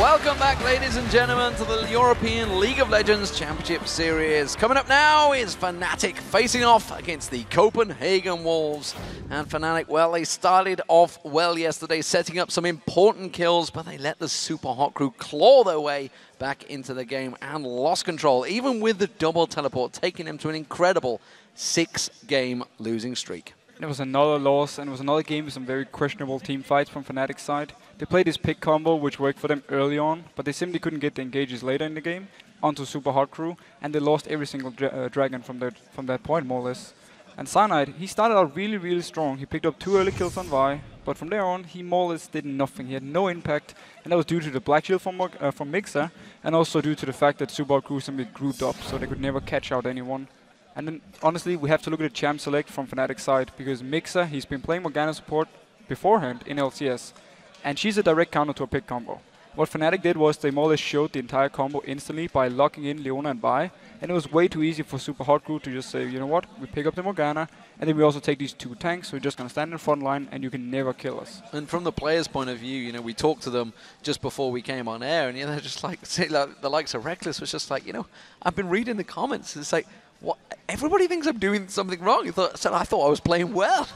Welcome back, ladies and gentlemen, to the European League of Legends Championship Series. Coming up now is Fnatic facing off against the Copenhagen Wolves. And Fnatic, well, they started off well yesterday, setting up some important kills, but they let the Super Hot Crew claw their way back into the game and lost control, even with the double teleport, taking them to an incredible 6-game losing streak. It was another loss, and it was another game with some very questionable team fights from Fnatic's side. They played this pick combo, which worked for them early on, but they simply couldn't get the engages later in the game onto Super Hot Crew, and they lost every single dragon from that point, more or less. And Cyanide, he started out really, really strong. He picked up 2 early kills on Vi, but from there on, he more or less did nothing. He had no impact, and that was due to the Black Shield from Mixer, and also due to the fact that Super Hot Crew simply grouped up, so they could never catch out anyone. And then, honestly, we have to look at the champ select from Fnatic's side, because Mixer, he's been playing Morgana support beforehand in LCS, and she's a direct counter to a pick combo. What Fnatic did was they more or less showed the entire combo instantly by locking in Leona and Vi, and it was way too easy for Super Hot Crew to just say, you know what, we pick up the Morgana, and then we also take these 2 tanks, so we're just going to stand in the front line, and you can never kill us. And from the player's point of view, you know, we talked to them just before we came on air, and you know, just like, the likes of Reckless was just like, you know, I've been reading the comments, it's like, what? Everybody thinks I'm doing something wrong. I thought I was playing well.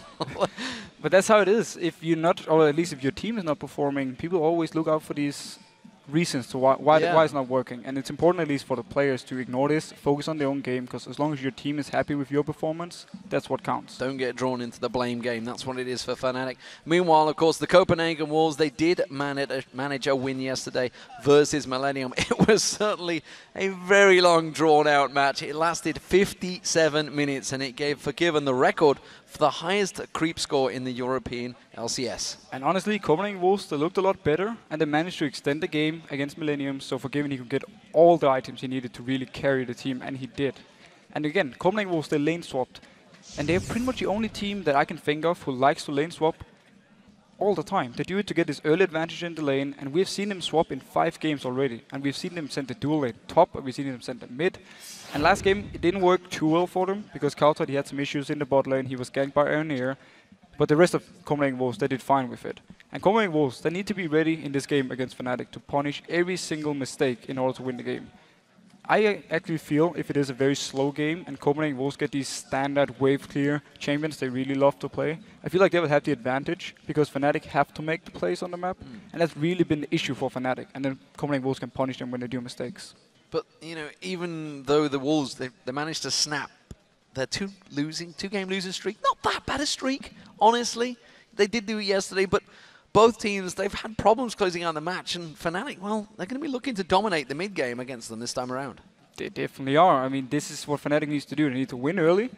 But that's how it is. If you're not, or at least if your team is not performing, people always look out for these reasons to why it's not working. And it's important, at least for the players, to ignore this, focus on their own game, because as long as your team is happy with your performance, that's what counts. Don't get drawn into the blame game. That's what it is for Fnatic. Meanwhile, of course, the Copenhagen Wolves, they did manage a win yesterday versus Millennium. It was certainly a very long, drawn-out match. It lasted 57 minutes, and it gave Forgiven the record for the highest creep score in the European LCS. And honestly, Copenhagen Wolves, they looked a lot better, and they managed to extend the game against Millennium, so Forgiven, he could get all the items he needed to really carry the team, and he did. And again, Copenhagen Wolves, they lane swapped, and they're pretty much the only team that I can think of who likes to lane swap all the time. They do it to get this early advantage in the lane, and we've seen them swap in 5 games already, and we've seen them send the dual lane top, and we've seen them send the mid. And last game, it didn't work too well for them, because Kautat, he had some issues in the bot lane, he was ganked by Aeronir, but the rest of Copenhagen Wolves, they did fine with it. And Copenhagen Wolves, they need to be ready in this game against Fnatic to punish every single mistake in order to win the game. I actually feel if it is a very slow game and Copenhagen Wolves get these standard wave clear champions they really love to play, I feel like they will have the advantage because Fnatic have to make the plays on the map, and that's really been the issue for Fnatic, and then Copenhagen Wolves can punish them when they do mistakes. But, you know, even though the Wolves, they managed to snap their 2-game losing streak, not that bad a streak, honestly. They did do it yesterday, but both teams, they've had problems closing out the match, and Fnatic, well, they're going to be looking to dominate the mid-game against them this time around. They definitely are. I mean, this is what Fnatic needs to do. They need to win early,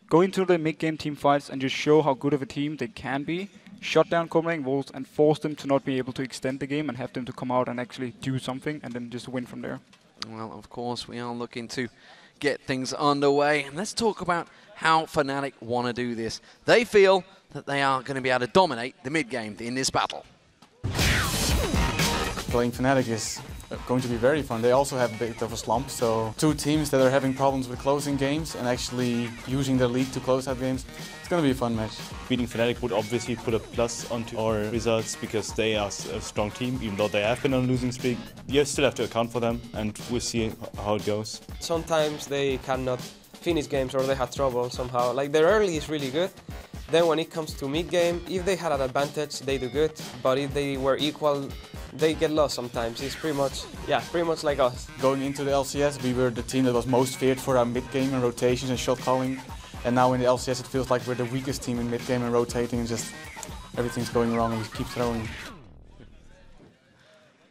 go into the mid-game team fights, and just show how good of a team they can be, shut down Copenhagen Wolves, and force them to not be able to extend the game and have them to come out and actually do something, and then just win from there. Well, of course, we are looking to get things underway. And let's talk about how Fnatic want to do this. They feel that they are going to be able to dominate the mid-game in this battle. Playing Fnatic is going to be very fun. They also have a bit of a slump, so 2 teams that are having problems with closing games and actually using their league to close out games. It's going to be a fun match. Beating Fnatic would obviously put a plus onto our results because they are a strong team, even though they have been on a losing streak. You still have to account for them, and we'll see how it goes. Sometimes they cannot finish games or they have trouble somehow. Like their early is really good. Then when it comes to mid-game, if they had an advantage, they do good. But if they were equal, they get lost sometimes. It's pretty much like us. Going into the LCS, we were the team that was most feared for our mid-game and rotations and shot calling. And now in the LCS, it feels like we're the weakest team in mid-game and rotating, and just everything's going wrong and we keep throwing.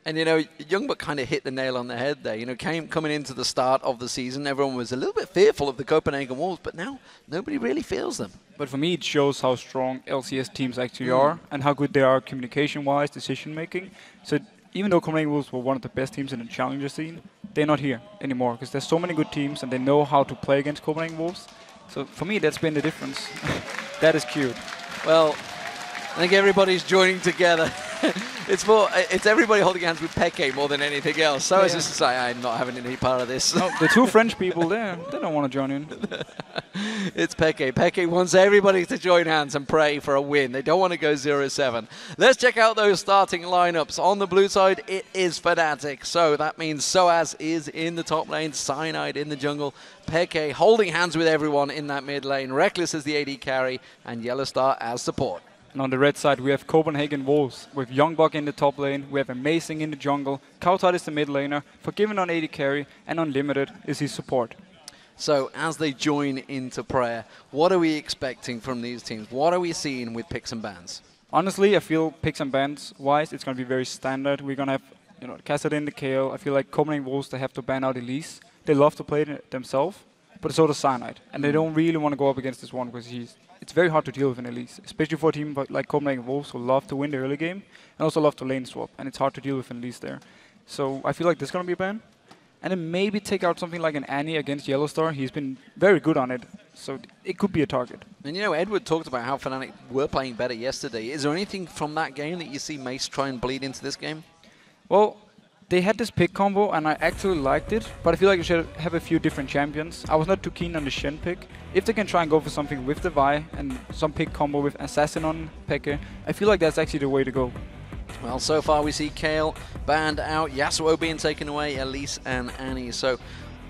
And, you know, Youngbuck kind of hit the nail on the head there. You know, coming into the start of the season, everyone was a little bit fearful of the Copenhagen Wolves, but now nobody really feels them. But for me, it shows how strong LCS teams actually are and how good they are communication-wise, decision-making. So even though Copenhagen Wolves were one of the best teams in the challenger scene, they're not here anymore because there's so many good teams and they know how to play against Copenhagen Wolves. So for me, that's been the difference. That is cute. Well, I think everybody's joining together. It's everybody holding hands with Peke more than anything else. So it's just to say, I'm not having any part of this. No, the two French people there, they don't want to join in. It's Peke. Peke wants everybody to join hands and pray for a win. They don't want to go 0-7. Let's check out those starting lineups. On the blue side, it is Fnatic. So that means Soaz is in the top lane, Cyanide in the jungle, Peke holding hands with everyone in that mid lane, Reckless as the AD carry, and Yellowstar as support. And on the red side, we have Copenhagen Wolves with Youngbuck in the top lane. We have Amazing in the jungle. Kautar is the mid laner. Forgiven on AD carry. And Unlimited is his support. So as they join into prayer, what are we expecting from these teams? What are we seeing with picks and bans? Honestly, I feel picks and bans wise, it's going to be very standard. We're going to have, Kassadin, the KO. I feel like Copenhagen Wolves, they have to ban out Elise. They love to play it themselves, but so does Cyanide. And they don't really want to go up against this one because it's very hard to deal with an Elise, especially for a team like Copenhagen Wolves who love to win the early game and also love to lane swap, and it's hard to deal with an Elise there. So I feel like this is going to be a ban. And then maybe take out something like an Annie against Yellowstar. He's been very good on it, so it could be a target. And Edward talked about how Fnatic were playing better yesterday. Is there anything from that game that you see Mace try and bleed into this game? Well, they had this pick combo, and I actually liked it, but I feel like you should have a few different champions. I was not too keen on the Shen pick. If they can try and go for something with the Vi and some pick combo with Assassin on Peke, I feel like that's actually the way to go. Well, so far we see Kayle banned out, Yasuo being taken away, Elise and Annie. So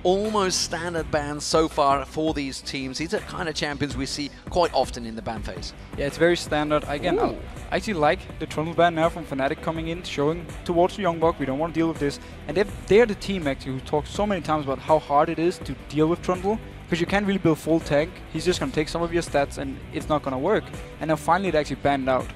almost standard bans so far for these teams. These are kind of champions we see quite often in the ban phase. Yeah, it's very standard. Again, I actually like the Trundle ban now from Fnatic coming in, showing towards the Youngbuck, we don't want to deal with this. And they're the team actually who talks so many times about how hard it is to deal with Trundle, because you can't really build full tank. He's just going to take some of your stats and it's not going to work. And now finally it actually banned out.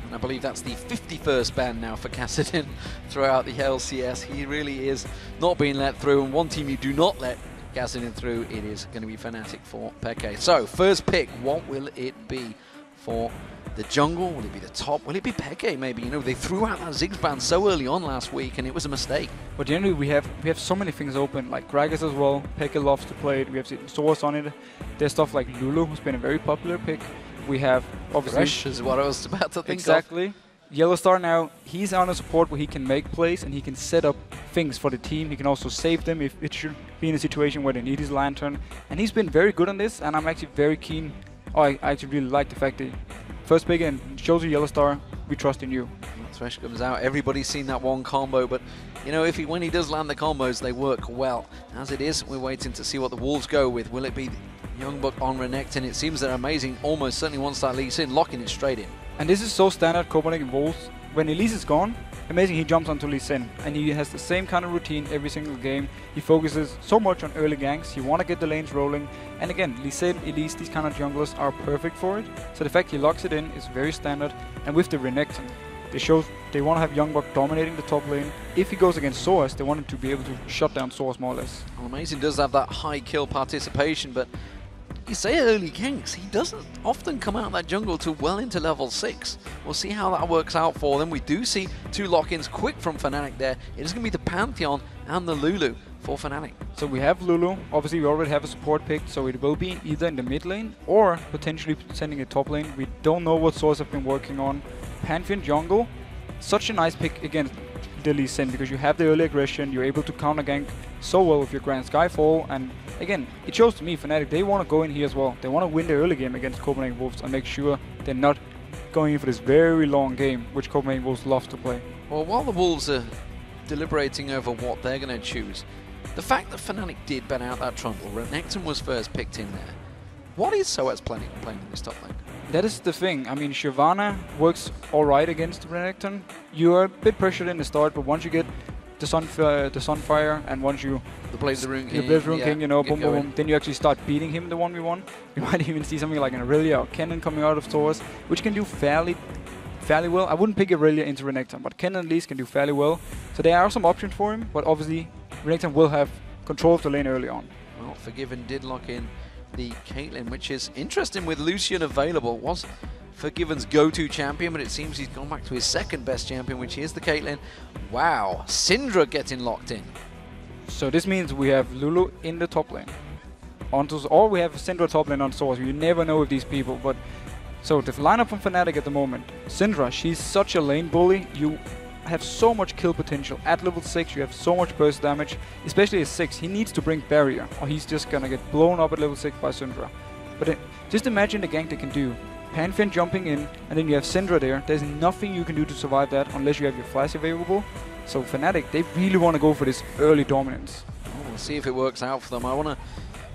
And I believe that's the 51st ban now for Kassadin throughout the LCS. He really is not being let through, and one team you do not let Kassadin through, it is going to be Fnatic for Peke. So, first pick, what will it be for the jungle? Will it be the top? Will it be Peke maybe? They threw out that Ziggs ban so early on last week, and it was a mistake. But generally we have so many things open, like Gragas as well. Peke loves to play it. We have Source on it. There's stuff like Lulu, who's been a very popular pick. We have obviously Thresh is what I was about to think exactly. Yellowstar now, he's on a support where he can make plays and he can set up things for the team. He can also save them if it should be in a situation where they need his lantern. And he's been very good on this, and I'm actually very keen. I actually really like the fact that first pick and shows you Yellowstar, we trust in you. Thresh comes out, everybody's seen that one combo, but when he does land the combos, they work well. As it is, we're waiting to see what the Wolves go with. Will it be Youngbuck on Renekton? It seems that Amazing almost certainly wants that Elise in, locking it straight in. And this is so standard Copenhagen Wolves. When Elise is gone, Amazing, he jumps onto Lee Sin, and he has the same kind of routine every single game. He focuses so much on early ganks, he want to get the lanes rolling. And again, Lee Sin, Elise, these kind of junglers are perfect for it. So the fact he locks it in is very standard. And with the Renekton, they want to have Youngbuck dominating the top lane. If he goes against Source, they want him to be able to shut down Source more or less. Well, Amazing does have that high kill participation, but you say early ganks, he doesn't often come out of that jungle till well into level 6. We'll see how that works out for them. We do see two lock-ins quick from Fnatic there. It is going to be the Pantheon and the Lulu for Fnatic. So we have Lulu. Obviously, we already have a support pick, so it will be either in the mid lane or potentially sending a top lane. We don't know what Source have been working on. Pantheon jungle, such a nice pick against the Lee Sin, because you have the early aggression, you're able to counter gank so well with your Grand Skyfall, and again, it shows to me Fnatic, they want to go in here as well. They want to win the early game against Copenhagen Wolves and make sure they're not going in for this very long game, which Copenhagen Wolves love to play. Well, while the Wolves are deliberating over what they're going to choose, the fact that Fnatic did ban out that Trundle, Renekton was first picked in there. What is Soaz planning on playing in this top lane? That is the thing. I mean, Shyvana works alright against Renekton. You are a bit pressured in the start, but once you get the Sunfire and once you the Blaze the Rune King, King, boom, boom, then you actually start beating him the 1v1. You might even see something like an Aurelia or Kennen coming out of Source, which can do fairly well. I wouldn't pick Aurelia into Renekton, but Kennen at least can do fairly well. So there are some options for him, but obviously Renekton will have control of the lane early on. Well, Forgiven did lock in the Caitlyn, which is interesting with Lucian available. Was Forgiven's go-to champion, but it seems he's gone back to his second best champion, which is the Caitlyn. Wow, Syndra getting locked in. So this means we have Lulu in the top lane. Or we have Syndra top lane on Source. You never know with these people, but So the lineup from Fnatic at the moment. Syndra, she's such a lane bully. You have so much kill potential. At level 6 you have so much burst damage. Especially at 6, he needs to bring barrier or he's just gonna get blown up at level 6 by Syndra. But just imagine the gank they can do. Pantheon jumping in, and then you have Syndra there. There's nothing you can do to survive that unless you have your flash available. So Fnatic, they really want to go for this early dominance. We'll see if it works out for them.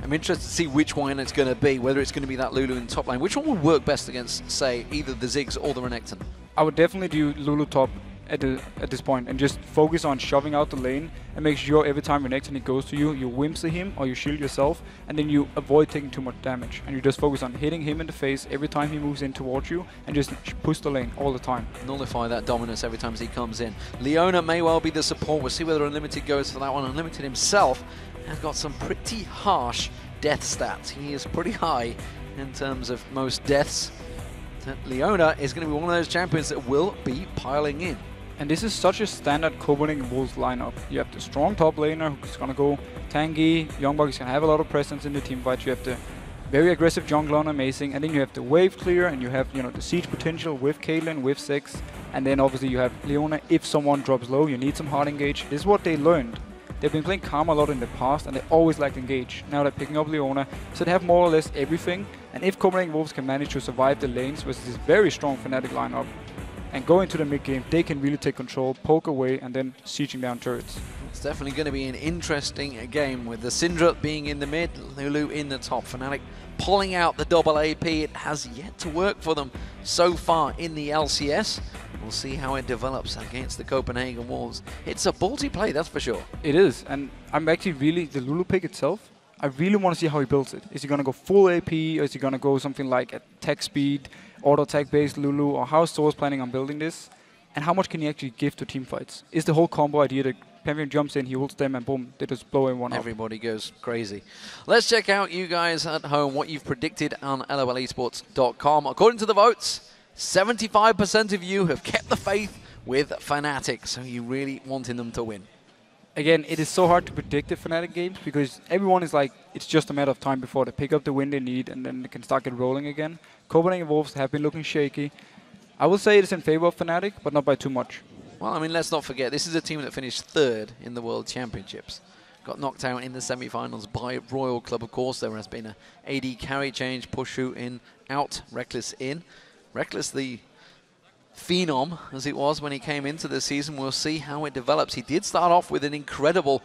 I'm interested to see which one it's going to be, whether it's going to be that Lulu in top lane. Which one would work best against, say, either the Ziggs or the Renekton? I would definitely do Lulu top at this point and just focus on shoving out the lane and make sure every time Renekton goes to you, you whimsy him or you shield yourself, and then you avoid taking too much damage. And you just focus on hitting him in the face every time he moves in towards you and just push the lane all the time. Nullify that dominance every time he comes in. Leona may well be the support. We'll see whether Unlimited goes for that one. Unlimited himself has got some pretty harsh death stats. He is pretty high in terms of most deaths. Leona is going to be one of those champions that will be piling in. And this is such a standard Copenhagen Wolves lineup. You have the strong top laner who's gonna go tanky, Youngbuck is gonna have a lot of presence in the team fight. You have the very aggressive jungler on Amazing, and then you have the wave clear, and you have the siege potential with Caitlyn, with Six, and then obviously you have Leona. If someone drops low, you need some hard engage. This is what they learned. They've been playing Karma a lot in the past, and they always lacked engage. Now they're picking up Leona, so they have more or less everything. And if Copenhagen Wolves can manage to survive the lanes versus this very strong Fnatic lineup, and go into the mid game, they can really take control, poke away, and then sieging down turrets. It's definitely going to be an interesting game with the Syndra being in the mid, Lulu in the top. Fnatic pulling out the double AP. It has yet to work for them so far in the LCS. We'll see how it develops against the Copenhagen Wolves. It's a ballsy play, that's for sure. It is, and I'm actually really, the Lulu pick itself, I really want to see how he builds it. Is he going to go full AP, or is he going to go something like attack speed, auto attack based Lulu, or how is Source planning on building this? And how much can he actually give to team fights? Is the whole combo idea that Pantheon jumps in, he holds them, and boom, they just blow everyone up. Everybody goes crazy. Let's check out you guys at home, what you've predicted on lolesports.com. According to the votes, 75% of you have kept the faith with Fnatic, so you really wanting them to win. Again, it is so hard to predict the Fnatic games because everyone is like, it's just a matter of time before they pick up the win they need and then they can start get rolling again. Copenhagen Wolves have been looking shaky. I will say it's in favor of Fnatic, but not by too much. Well, I mean, let's not forget, this is a team that finished 3rd in the World Championships. Got knocked out in the semi-finals by Royal Club, of course. There has been a AD carry change, Pushu in, out, Reckless in. Reckless, the phenom as it was when he came into the season. We'll see how it develops. He did start off with an incredible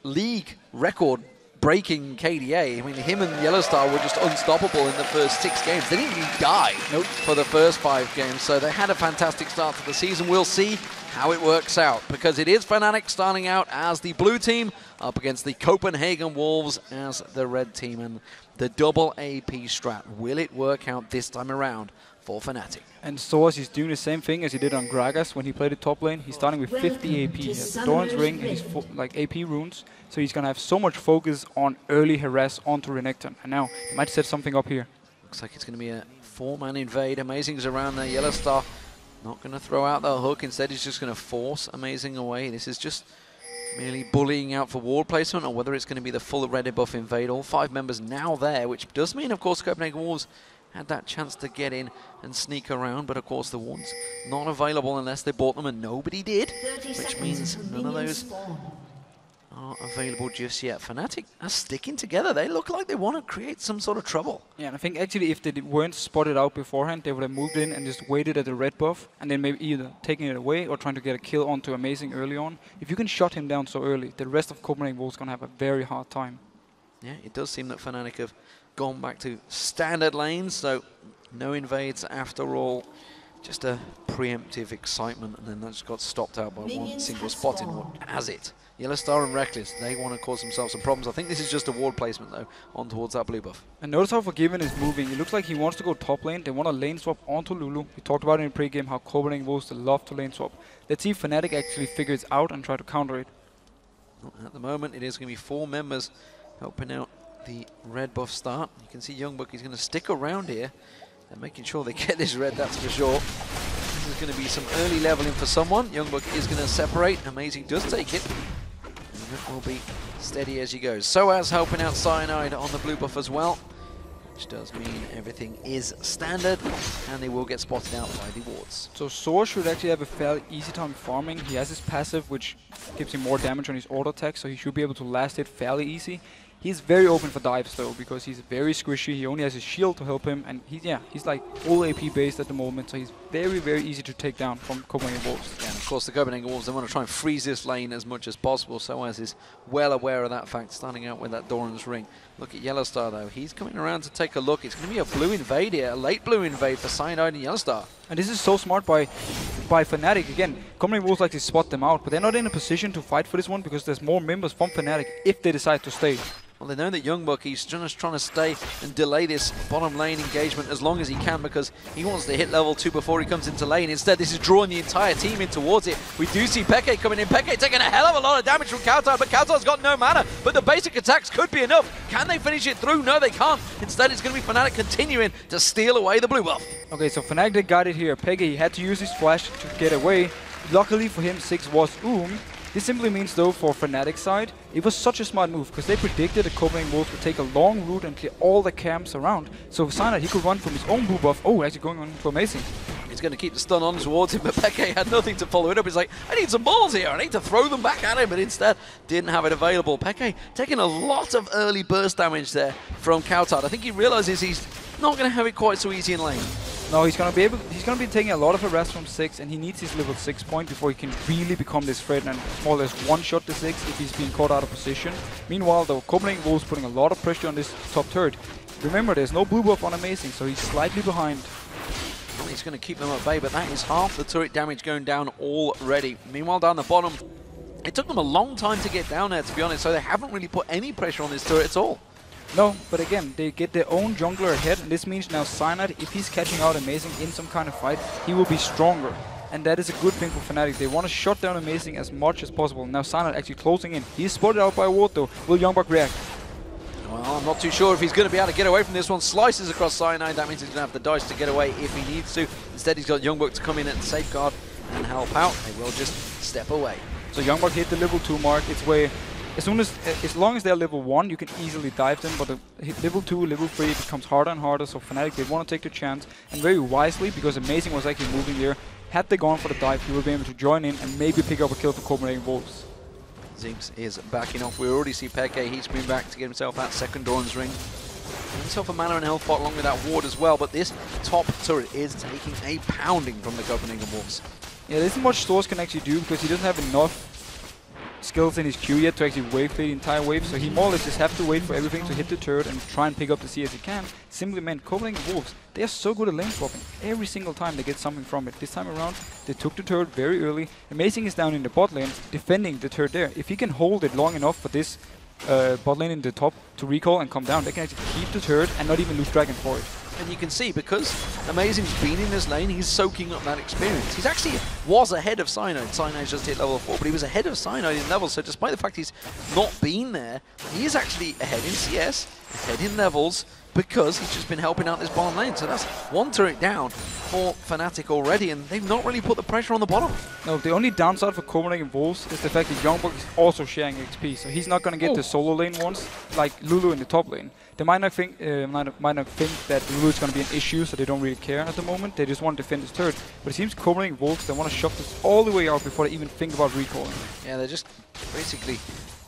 league record breaking KDA. I mean, him and Yellowstar were just unstoppable in the first 6 games. They didn't even die for the first 5 games, so they had a fantastic start to the season. We'll see how it works out, because it is Fnatic starting out as the blue team up against the Copenhagen Wolves as the red team, and the double AP strat. Will it work out this time around for Fnatic? And Source is doing the same thing as he did on Gragas when he played the top lane. He's starting with 50 AP. He has Doran's Ring and he's like AP runes. So he's going to have so much focus on early harass onto Renekton. And now he might set something up here. Looks like it's going to be a 4-man invade. Amazing's around there. Yellowstar not going to throw out the hook. Instead, he's just going to force Amazing away. This is just merely bullying out for ward placement, or whether it's going to be the full red buff invade. All 5 members now there, which does mean, of course, Copenhagen Wolves had that chance to get in and sneak around, but of course the wards not available unless they bought them, and nobody did, which means none of those are available just yet. Fnatic are sticking together. They look like they want to create some sort of trouble. Yeah, and I think actually if they weren't spotted out beforehand, they would have moved in and just waited at the red buff, and then maybe either taking it away or trying to get a kill onto Amazing early on. If you can shut him down so early, the rest of Copenhagen Wolves going to have a very hard time. Yeah, it does seem that Fnatic have gone back to standard lanes, so no invades after all. Just a preemptive excitement, and then that just got stopped out by one single spot in what has it. Yellowstar and Reckless, they want to cause themselves some problems. I think this is just a ward placement though, on towards that blue buff. And notice how Forgiven is moving. It looks like he wants to go top lane. They want a lane swap onto Lulu. We talked about it in pre-game how Copenhagen Wolves love to lane swap. Let's see if Fnatic actually figures it out and try to counter it. At the moment, it is going to be 4 members helping out the red buff start. You can see Youngbuck is going to stick around here and making sure they get this red, that's for sure. There's going to be some early leveling for someone. Youngbuck is going to separate. Amazing does take it. And it will be steady as he goes. So as helping out Cyanide on the blue buff as well. which does mean everything is standard, and they will get spotted out by the wards. So Soar should actually have a fairly easy time farming. He has his passive, which gives him more damage on his auto attack, so he should be able to last it fairly easy. He's very open for dives though, because he's very squishy. He only has his shield to help him, and he's like full AP based at the moment, so he's very, very easy to take down from Copenhagen Wolves. Yeah, and of course the Copenhagen Wolves, they want to try and freeze this lane as much as possible. Soaz is well aware of that fact, starting out with that Doran's ring. Look at Yellowstar though, he's coming around to take a look. It's going to be a blue invade here, a late blue invade for Cyanide and Yellowstar. And this is so smart by Fnatic. Again, Copenhagen Wolves like to spot them out, but they're not in a position to fight for this one because there's more members from Fnatic if they decide to stay. Well, they know that Youngbuck, he's just trying to stay and delay this bottom lane engagement as long as he can because he wants to hit level 2 before he comes into lane. Instead, this is drawing the entire team in towards it. We do see Peke coming in. Peke taking a hell of a lot of damage from Kautar, but Kautar's got no mana. But the basic attacks could be enough. Can they finish it through? No, they can't. Instead, it's going to be Fnatic continuing to steal away the blue buff. Okay, so Fnatic, they got it here. Peke, he had to use his flash to get away. Luckily for him, 6 was This simply means, though, for Fnatic's side, it was such a smart move because they predicted that Copenhagen Wolves would take a long route and clear all the camps around. So Cyanide, he could run from his own blue buff. Oh, actually going on for Amazing. He's going to keep the stun on towards him, but Peke had nothing to follow it up. He's like, I need some balls here. I need to throw them back at him, but instead didn't have it available. Peke taking a lot of early burst damage there from Kautar. I think he realizes he's not going to have it quite so easy in lane. No, he's gonna be taking a lot of harass from 6, and he needs his level 6 point before he can really become this threat and more or less one-shot the 6 if he's being caught out of position. Meanwhile, though, Copenhagen Wolves putting a lot of pressure on this top turret. Remember, there's no blue buff on Amazing, so he's slightly behind. Well, he's going to keep them at bay, but that is half the turret damage going down already. Meanwhile, down the bottom, it took them a long time to get down there, to be honest, so they haven't really put any pressure on this turret at all. No, but again, they get their own jungler ahead, and this means now Cyanide, if he's catching out Amazing in some kind of fight, he will be stronger. And that is a good thing for Fnatic. They want to shut down Amazing as much as possible. Now Cyanide actually closing in. He's spotted out by a ward though. Will Youngbuck react? Well, I'm not too sure if he's going to be able to get away from this one. Slices across Cyanide, that means he's going to have the dice to get away if he needs to. Instead, he's got Youngbuck to come in and safeguard and help out. They will just step away. So Youngbuck hit the level 2 mark. It's where as long as they're level 1, you can easily dive them, but hit level 2, level 3, it becomes harder and harder, so Fnatic, they want to take the chance, and very wisely, because Amazing was actually moving there. Had they gone for the dive, he would be able to join in and maybe pick up a kill for Copenhagen Wolves. Zinx is backing off. We already see Peke, he's been back to get himself that second Doran's ring. Get himself a mana and health pot along with that ward as well, but this top turret is taking a pounding from the Copenhagen Wolves. Yeah, there isn't much Source can actually do, because he doesn't have enough skills in his Q yet to actually wave play the entire wave, so he more or less just have to wait for everything to hit the turret and try and pick up the CS he can. Simply meant Copenhagen Wolves, they are so good at lane swapping. Every single time they get something from it. This time around, they took the turret very early. Amazing is down in the bot lane, defending the turret there. If he can hold it long enough for this bot lane in the top to recall and come down, they can actually keep the turret and not even lose Dragon for it. And you can see, because Amazing's been in this lane, he's soaking up that experience. He's actually was ahead of Cyanide. Cyanide just hit level 4, but he was ahead of Cyanide in levels, so despite the fact he's not been there, he is actually ahead in CS, ahead in levels, because he's just been helping out this bottom lane. So that's one turret down for Fnatic already, and they've not really put the pressure on the bottom. No, the only downside for Copenhagen Wolves is the fact that Youngbuck is also sharing XP, so he's not going to get the solo lane ones like Lulu in the top lane. They might not think that Lulu is going to be an issue, so they don't really care at the moment. They just want to defend this turret. But it seems Copenhagen Wolves, they want to shove this all the way out before they even think about recalling. Yeah, they're just basically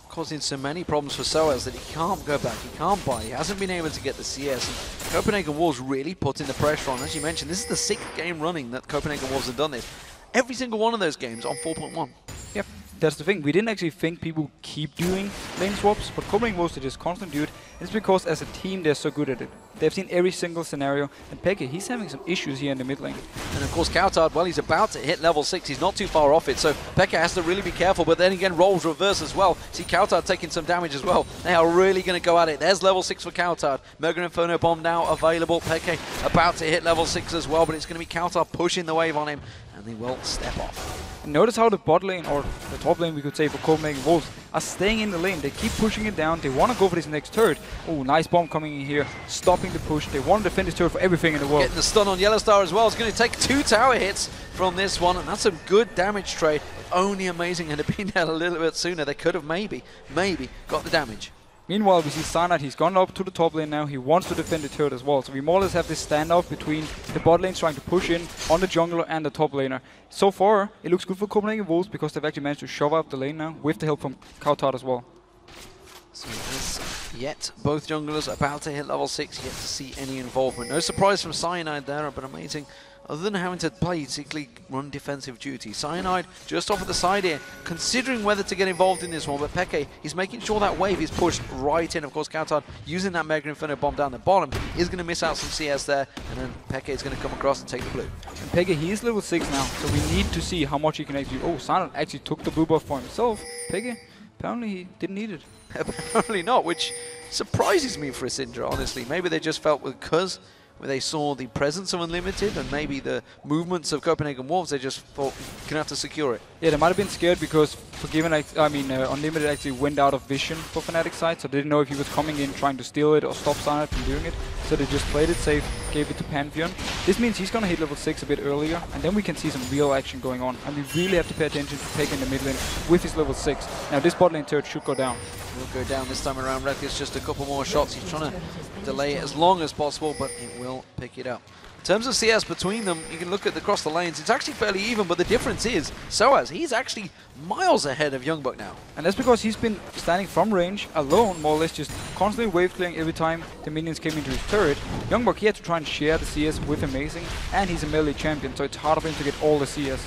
causing so many problems for Soaz that he can't go back, he can't buy, he hasn't been able to get the CS. And Copenhagen Wolves really putting the pressure on. As you mentioned, this is the 6th game running that Copenhagen Wolves have done this. Every single one of those games on 4.1. Yep, that's the thing. We didn't actually think people keep doing lane swaps, but Copenhagen Wolves, they just constantly do it. It's because as a team, they're so good at it. They've seen every single scenario, and Peke, he's having some issues here in the mid lane. And of course, Kautar, well, he's about to hit level 6. He's not too far off it, so Peke has to really be careful. But then again, roles reverse as well. See Kautar taking some damage as well. They are really going to go at it. There's level 6 for Kautar. Mega Inferno Bomb now available. Peke about to hit level 6 as well, but it's going to be Kautar pushing the wave on him, and they will step off. And notice how the bot lane, or the top lane we could say for Copenhagen Wolves, are staying in the lane. They keep pushing it down. They want to go for this next turret. Oh, nice bomb coming in here, stopping the push. They want to defend this turret for everything in the world. Getting the stun on Yellowstar as well. It's going to take 2 tower hits from this one, and that's some good damage trade. Only Amazing had it been there a little bit sooner. They could have maybe got the damage. Meanwhile, we see Cyanide, he's gone up to the top lane now. He wants to defend the turret as well. So we more or less have this standoff between the bot lanes trying to push in on the jungler and the top laner. So far, it looks good for Copenhagen Wolves because they've actually managed to shove up the lane now with the help from Kautard as well. So as yet, both junglers about to hit level 6, yet to see any involvement. No surprise from Cyanide there, but amazing. Other than having to basically run defensive duty. Cyanide just off at the side here, considering whether to get involved in this one, but Peke, he's making sure that wave is pushed right in. Of course, Kautard using that Mega Inferno bomb down the bottom is going to miss out some CS there, and then Peke is going to come across and take the blue. And Peke, he is level 6 now, so we need to see how much he can actually... Oh, Cyanide actually took the blue buff for himself. Peke, apparently he didn't need it. Apparently not, which surprises me for a Syndra, honestly. Maybe they just felt because where they saw the presence of Unlimited and maybe the movements of Copenhagen Wolves, they just thought, you're going to have to secure it. Yeah, they might have been scared because Unlimited actually went out of vision for Fnatic side, so they didn't know if he was coming in trying to steal it or stop Cyanide from doing it. So they just played it safe, gave it to Pantheon. This means he's going to hit level 6 a bit earlier, and then we can see some real action going on. And we really have to pay attention to Peke in the mid lane with his level 6. Now this bot lane turret should go down. Will go down this time around. Reckless just a couple more shots. He's trying to delay it as long as possible, but it will pick it up. In terms of CS between them, you can look at across the lanes. It's actually fairly even, but the difference is Soaz, he's actually miles ahead of Youngbuck now. And that's because he's been standing from range alone, more or less just constantly wave clearing every time the minions came into his turret. Youngbuck, he had to try and share the CS with Amazing, and he's a melee champion, so it's hard for him to get all the CS.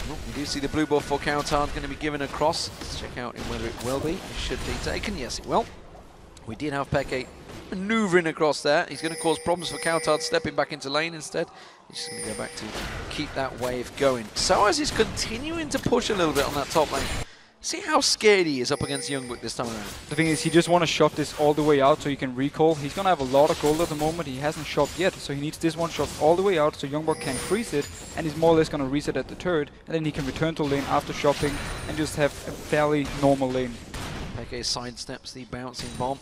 Well, we do see the blue buff for Kautard going to be given across. Let's check out whether it will be. It should be taken. Yes, it will. We did have Peke maneuvering across there. He's going to cause problems for Kautard stepping back into lane instead. He's just going to go back to keep that wave going. Soaz is continuing to push a little bit on that top lane. See how scared he is up against Youngbuck this time around. The thing is, he just wants to shove this all the way out so he can recall. He's going to have a lot of gold at the moment. He hasn't shoved yet, so he needs this one shoved all the way out so Youngbuck can freeze it, and he's more or less going to reset at the turret, and then he can return to lane after shopping and just have a fairly normal lane. Peke sidesteps the bouncing bomb,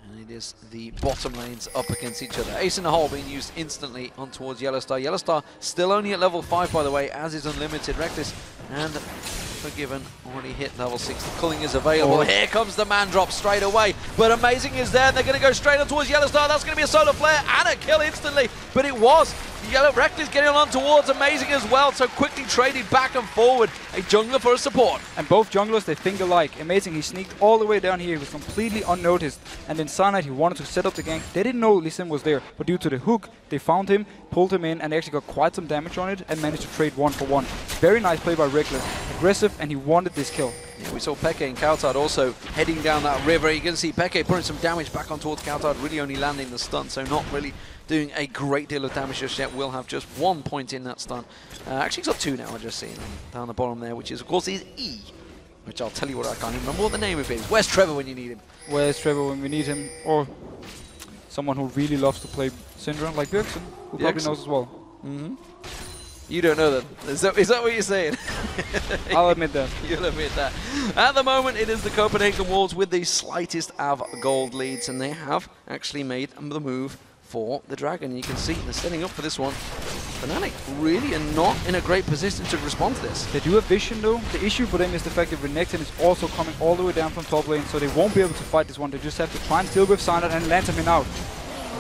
and it is the bottom lanes up against each other. Ace in the hole being used instantly on towards Yellowstar. Yellowstar still only at level 5, by the way, as is Unlimited. Reckless and Forgiven already hit level 6. The culling is available. Here comes the man drop straight away. But Amazing is there, and they're going to go straight on towards Yellowstar. That's going to be a solar flare and a kill instantly. But it was Reckless getting on towards Amazing as well, so quickly traded back and forward. A jungler for a support. And both junglers, they think alike. Amazing, he sneaked all the way down here. He was completely unnoticed. And then Cyanide, he wanted to set up the gank. They didn't know Lee Sin was there, but due to the hook, they found him, pulled him in, and actually got quite some damage on it and managed to trade 1 for 1. Very nice play by Reckless. Aggressive, and he wanted this kill. Yeah, we saw Peke and Kautard also heading down that river. You can see Peke putting some damage back on towards Kautard, really only landing the stun, so not really doing a great deal of damage just yet. Will have just 1 point in that stun. Actually, he's got 2 now, I just seen down the bottom there, which is, of course, is E. Which I'll tell you what, I can't even remember what the name of it is. Where's Trevor when you need him? Where's Trevor when we need him? Or someone who really loves to play Syndra, like Bjergsen, who probably knows as well. Mm-hmm. You don't know that. Is that what you're saying? I'll admit that. You'll admit that. At the moment, it is the Copenhagen Wolves with the slightest of gold leads, and they have actually made the move for the Dragon. You can see they're setting up for this one. Fnatic really are not in a great position to respond to this. They do have vision though. The issue for them is the fact that Renekton is also coming all the way down from top lane, so they won't be able to fight this one. They just have to try and steal with Cyanide and land him in out.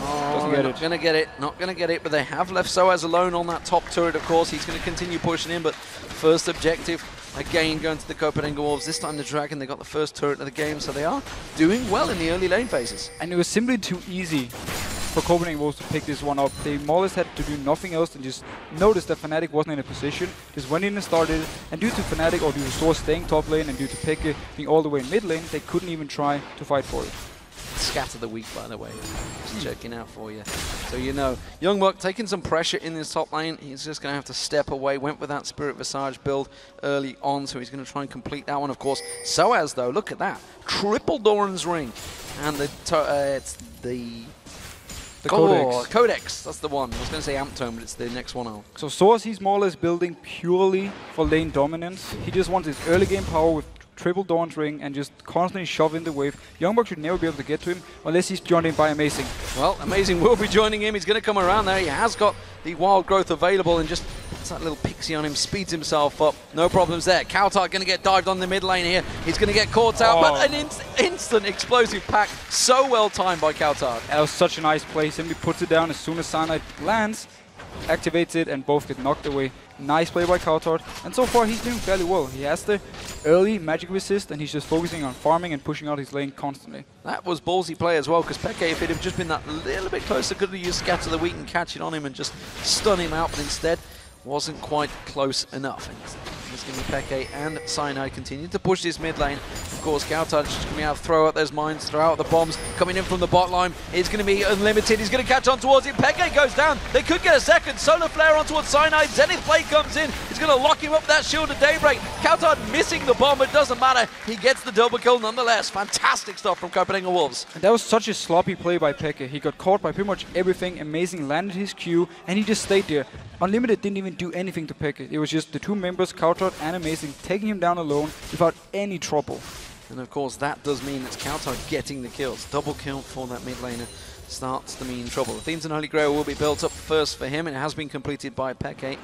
Oh, not going to get it, not going to get it, but they have left Soaz alone on that top turret, of course. He's going to continue pushing in, but first objective, again, going to the Copenhagen Wolves. This time the Dragon, they got the first turret of the game, so they are doing well in the early lane phases. And it was simply too easy for Copenhagen Wolves to pick this one up. They more or less had to do nothing else than just notice that Fnatic wasn't in a position, just went in and started, and due to Fnatic, or due to Source staying top lane, and due to Peke being all the way in mid lane, they couldn't even try to fight for it. Scatter the week, by the way. Just checking out for you. So you know, Youngbuck taking some pressure in this top lane. He's just going to have to step away. Went with that Spirit Visage build early on, so he's going to try and complete that one, of course. Soaz, though, look at that. Triple Doran's Ring. And it's the Codex. Codex, that's the one. I was going to say Amp Tome, but it's the next one out. So Source, he's more or less building purely for lane dominance. He just wants his early game power with triple Dawn's Ring and just constantly shove in the wave. Youngbuck should never be able to get to him unless he's joined in by Amazing. Well, Amazing will be joining him. He's going to come around there. He has got the wild growth available and just Gets that little pixie on him, speeds himself up. No problems there. Kautar going to get dived on the mid lane here. He's going to get caught out, but an instant explosive pack. So well timed by Kautar. That was such a nice play. Simply puts it down as soon as Cyanide lands, activates it, and both get knocked away. Nice play by Kautar. And so far, he's doing fairly well. He has the early magic resist, and he's just focusing on farming and pushing out his lane constantly. That was ballsy play as well, because Peke, if it had just been that little bit closer, could have used Scatter the Weak and catch it on him and just stun him out, but instead wasn't quite close enough. And it's going to be Peke and Cyanide continue to push this mid lane. Of course, Kautar just coming out, throw out those mines, throw out the bombs, coming in from the bot line. It's going to be unlimited. He's going to catch on towards it. Peke goes down. They could get a second. Solar Flare on towards Cyanide. Zenith Blade comes in. He's going to lock him up with that Shield of Daybreak. Kautar missing the bomb. It doesn't matter. He gets the double kill nonetheless. Fantastic stuff from Copenhagen Wolves. And that was such a sloppy play by Peke. He got caught by pretty much everything. Amazing landed his Q, and he just stayed there. Unlimited didn't even do anything to Peke. It was just the two members, Kautar and Amazing, taking him down alone without any trouble. And of course that does mean it's Kautar getting the kills. Double kill for that mid laner starts to mean trouble. The Themes and Holy Grail will be built up first for him, and it has been completed by Peke.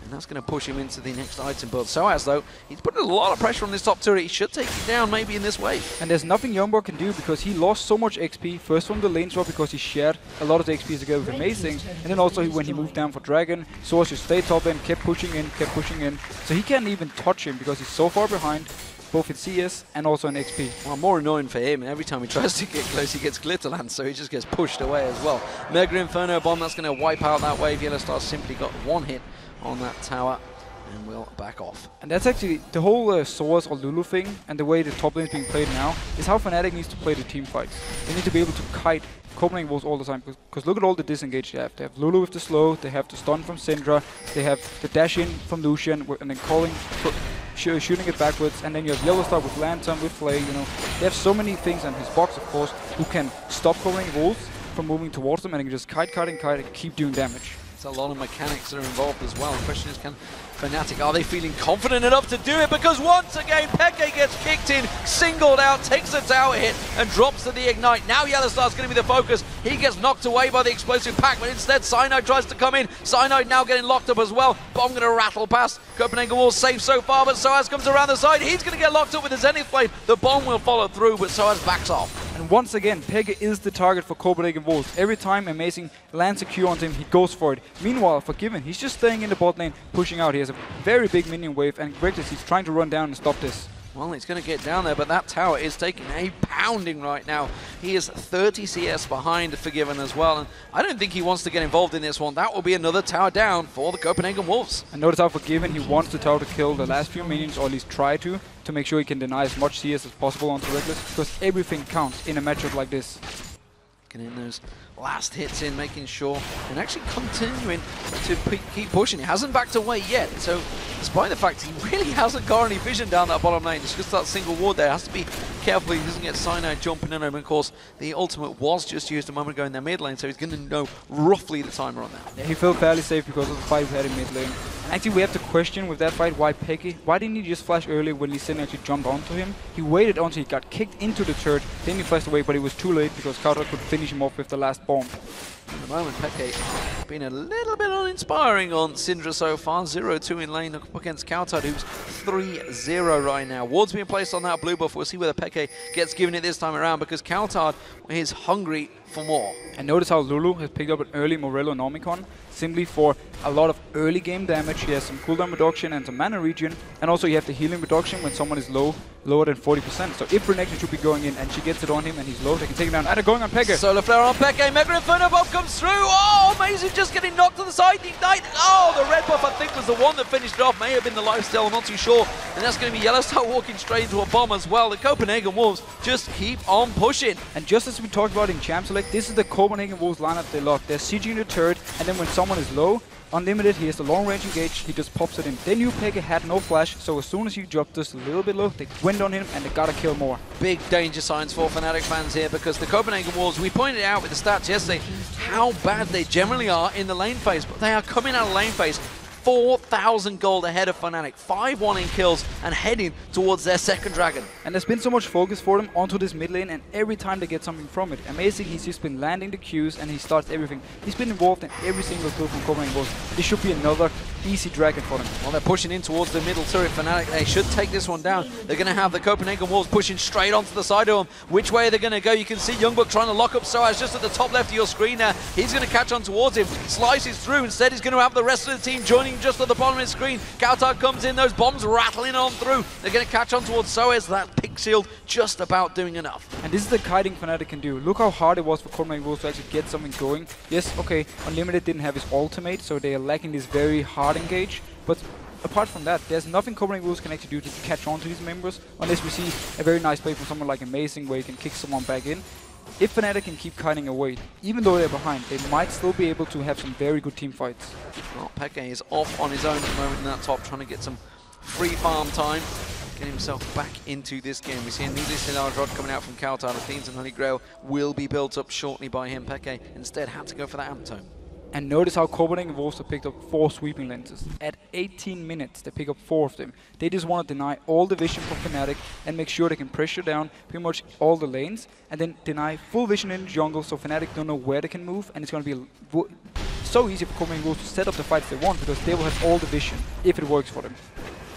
And that's going to push him into the next item build. Soaz, though, he's putting a lot of pressure on this top turret. He should take it down maybe in this wave. And there's nothing Youngborg can do because he lost so much XP. First from the lane swap because he shared a lot of the XP together with Amazing. And then also when he moved down for Dragon, Soaz just stayed top lane, kept pushing in. So he can't even touch him because he's so far behind, both in CS and also in XP. Well, more annoying for him, every time he tries to get close, he gets Glitterland, so he just gets pushed away as well. Mega Inferno Bomb, that's going to wipe out that wave. Yellowstar simply got one hit on that tower and will back off. And that's actually the whole Soaz or Lulu thing, and the way the top lane is being played now is how Fnatic needs to play the team fights. They need to be able to kite Copenhagen Wolves all the time, because look at all the disengage they have. They have Lulu with the slow, they have the stun from Syndra, they have the dash in from Lucian, and then calling, shooting it backwards, and then you have Yellowstar with Lantern, with Flay, you know. They have so many things on his box, of course, who can stop Copenhagen Wolves from moving towards them, and they can just kite and keep doing damage. It's a lot of mechanics that are involved as well. The question is, can Fnatic, are they feeling confident enough to do it? Because once again, Peke gets kicked in, singled out, takes a tower hit, and drops to the Ignite. Now Yellowstar's going to be the focus. He gets knocked away by the explosive pack, but instead Cyanide tries to come in. Cyanide now getting locked up as well. Bomb going to rattle past. Copenhagen Wolves safe so far, but Soaz comes around the side. He's going to get locked up with the Zenith Blade. The bomb will follow through, but Soaz backs off. And once again, Peke is the target for Copenhagen Wolves. Every time Amazing lands a Q onto him, he goes for it. Meanwhile, Forgiven, he's just staying in the bot lane, pushing out. He has a very big minion wave, and Reckless, he's trying to run down and stop this. Well, he's going to get down there, but that tower is taking a pounding right now. He is 30 CS behind Forgiven as well, and I don't think he wants to get involved in this one. That will be another tower down for the Copenhagen Wolves. And notice how Forgiven, he wants the tower to kill the last few minions, or at least try to make sure he can deny as much CS as possible onto Reckless, because everything counts in a matchup like this. Getting those last hits in, making sure, and actually continuing to keep pushing. He hasn't backed away yet, so despite the fact he really hasn't got any vision down that bottom lane, it's just that single ward there. Has to be careful he doesn't get Cyanide jumping in him. Of course, the ultimate was just used a moment ago in their mid lane, so he's going to know roughly the timer on that. Yeah, he felt fairly safe because of the fight we had in mid lane. And actually, we have to question with that fight why Peke, why didn't he just flash earlier when Lee Sin actually jumped onto him? He waited until he got kicked into the turret, then he flashed away, but it was too late because Kautar could finish him off with the last bomb. At the moment, Peke been a little bit uninspiring on Syndra so far. 0-2 in lane up against Kautar, who's 3-0 right now. Ward's being placed on that blue buff. We'll see whether Peke gets given it this time around, because Kautar is hungry for more. And notice how Lulu has picked up an early Morello Nomicon, simply for a lot of early game damage. He has some cooldown reduction and some mana regen, and also you have the healing reduction when someone is lower than 40%. So if Renekton should be going in and she gets it on him and he's low, they can take him down. And they're going on Peke. Solar Flare on Peke, Mega Inferno Bomb comes through. Oh, Amazing just getting knocked to the side. The Ignite. Oh, the red buff I think was the one that finished it off. May have been the lifesteal, I'm not too sure. And that's going to be Yellowstar walking straight into a bomb as well. The Copenhagen Wolves just keep on pushing. And just as we talked about in Champ Select, this is the Copenhagen Wolves lineup they lock. They're sieging the turret, and then when someone is low, unlimited, he has the long range engage, he just pops it in. They knew Peke had no flash, so as soon as he dropped just a little bit low, they went on him and they gotta kill more. Big danger signs for Fnatic fans here, because the Copenhagen Wolves, we pointed out with the stats yesterday how bad they generally are in the lane phase, but they are coming out of lane phase 4,000 gold ahead of Fnatic, 5-1 in kills, and heading towards their second dragon. And there's been so much focus for them onto this mid lane, and every time they get something from it. Amazing, he's just been landing the Qs and he starts everything. He's been involved in every single kill from Copenhagen Wolves. This should be another easy dragon for them. Well, they're pushing in towards the middle turret. Fnatic, they should take this one down. They're going to have the Copenhagen Wolves pushing straight onto the side of them. Which way are they going to go? You can see Youngbuck trying to lock up Soaz just at the top left of your screen there. He's going to catch on towards him, slices through. Instead, he's going to have the rest of the team joining just at the bottom of his screen. Kautar comes in, those bombs rattling on through. They're going to catch on towards Soaz. That pick shield just about doing enough. And this is the kiting Fnatic can do. Look how hard it was for Copenhagen Wolves to actually get something going. Yes, okay, Unlimited didn't have his ultimate, so they are lacking this very hard engage. But apart from that, there's nothing Copenhagen Wolves can actually do to catch on to these members, unless we see a very nice play from someone like Amazing where he can kick someone back in. If Fnatic can keep kiting away, even though they're behind, they might still be able to have some very good team fights. Well, Peke is off on his own at the moment in that top, trying to get some free farm time, get himself back into this game. We see a needlessly large rod coming out from Kautar. The Fiends and Holy Grail will be built up shortly by him. Peke instead had to go for that amp tome. And notice how Copenhagen Wolves have picked up 4 sweeping lenses. At 18 minutes, they pick up 4 of them. They just want to deny all the vision from Fnatic and make sure they can pressure down pretty much all the lanes, and then deny full vision in the jungle so Fnatic don't know where they can move, and it's going to be so easy for Copenhagen Wolves to set up the fights they want because they will have all the vision if it works for them.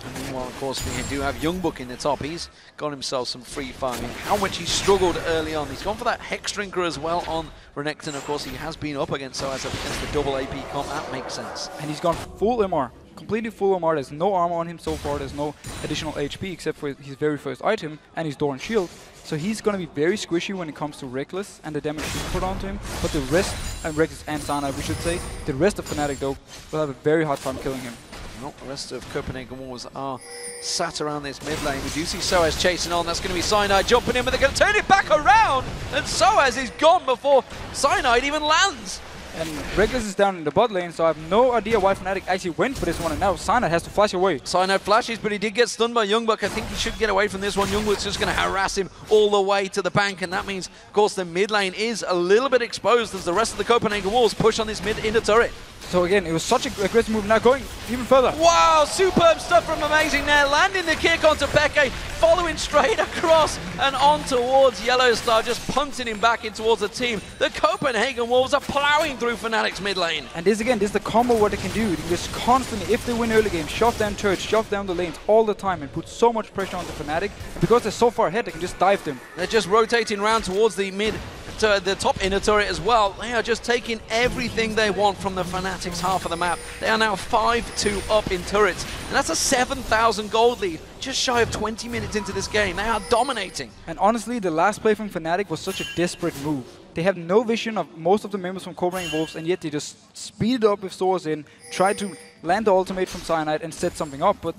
And meanwhile, of course, we do have Youngbuck in the top. He's got himself some free farming. How much he struggled early on. He's gone for that Hex Drinker as well on Renekton. Of course, he has been up against Soaz against the double AP comp. That makes sense. And he's gone full MR. Completely full MR. There's no armor on him so far. There's no additional HP except for his very first item and his Door and Shield. So he's going to be very squishy when it comes to Reckless and the damage he put onto him. But the rest, and Reckless and Sana, we should say, the rest of Fnatic though will have a very hard time killing him. Well, the rest of Copenhagen Wolves are sat around this mid lane. We do see Soaz chasing on. That's going to be Cyanide jumping in, but they're going to turn it back around. And Soaz is gone before Cyanide even lands. And Reckless is down in the bot lane, so I have no idea why Fnatic actually went for this one, and now Cyanide has to flash away. Cyanide flashes, but he did get stunned by Youngbuck. I think he should get away from this one. Youngbuck's just going to harass him all the way to the bank, and that means, of course, the mid lane is a little bit exposed as the rest of the Copenhagen Wolves push on this mid inner turret. So again, it was such an aggressive move, now going even further. Wow, superb stuff from Amazing there, landing the kick onto Peke, following straight across and on towards Yellowstar, just punting him back in towards the team. The Copenhagen Wolves are ploughing through Fnatic's mid lane. And this again, this is the combo what they can do. They can just constantly, if they win early game, shove down turrets, shove down the lanes all the time and put so much pressure on the Fnatic. And because they're so far ahead, they can just dive them. They're just rotating around towards the mid, to the top inner turret as well. They are just taking everything they want from the Fnatic's half of the map. They are now 5-2 up in turrets, and that's a 7,000 gold lead. Just shy of 20 minutes into this game. They are dominating. And honestly, the last play from Fnatic was such a desperate move. They have no vision of most of the members from Copenhagen Wolves, and yet they just speeded up with Swords in, tried to land the ultimate from Cyanide and set something up, but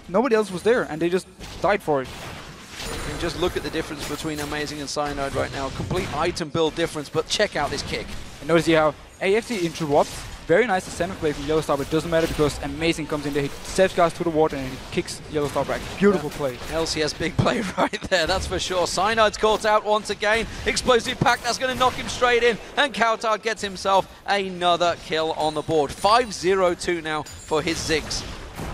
nobody else was there, and they just died for it. You can just look at the difference between Amazing and Cyanide right now. Complete item build difference, but check out this kick. And notice how he actually interrupts. Very nice assembly play from Yellowstar, but it doesn't matter because Amazing comes in there, he steps guys to the water and he kicks Yellowstar back. Beautiful play. LCS big play right there, that's for sure. Cyanide's caught out once again. Explosive pack, that's going to knock him straight in. And Kautar gets himself another kill on the board. 5-0-2 now for his Ziggs.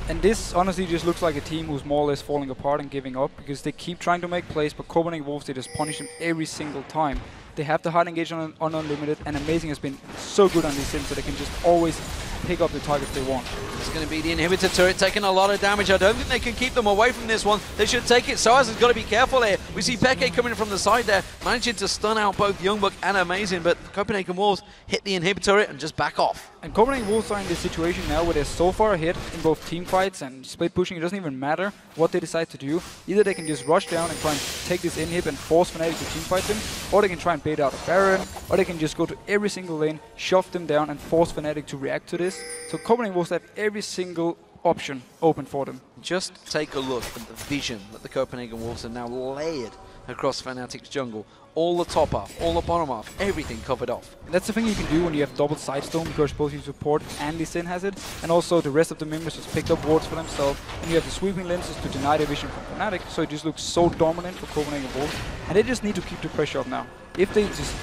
And this honestly just looks like a team who's more or less falling apart and giving up because they keep trying to make plays, but Copenhagen Wolves, they just punish them every single time. They have the hard engage on Unlimited, and Amazing has been so good on these sims so they can just always pick up the targets they want. It's going to be the inhibitor turret taking a lot of damage. I don't think they can keep them away from this one. They should take it. Soaz has got to be careful here. We see Peke coming from the side there, managing to stun out both Youngbuck and Amazing, but Copenhagen Wolves hit the inhibitor turret and just back off. And Copenhagen Wolves are in this situation now where they're so far ahead in both team fights and split pushing. It doesn't even matter what they decide to do. Either they can just rush down and try and take this inhib and force Fnatic to team fight them, or they can try and bait out a Baron, or they can just go to every single lane, shove them down and force Fnatic to react to this. So Copenhagen Wolves have every single option open for them. Just take a look at the vision that the Copenhagen Wolves have now layered across Fnatic's jungle. All the top half, all the bottom half, everything covered off. And that's the thing you can do when you have double Sidestone, because both your support and Lee Sin has it, and also the rest of the members just picked up wards for themselves, and you have the sweeping lenses to deny the vision from Fnatic, so it just looks so dominant for Copenhagen Wolves, and they just need to keep the pressure up now. If they just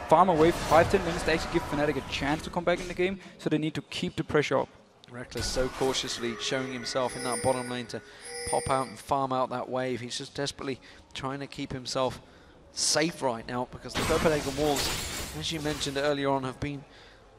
farm away for 5-10 minutes, they actually give Fnatic a chance to come back in the game, so they need to keep the pressure up. Reckless so cautiously showing himself in that bottom lane to pop out and farm out that wave. He's just desperately trying to keep himself safe right now because the Copenhagen Wolves, as you mentioned earlier on, have been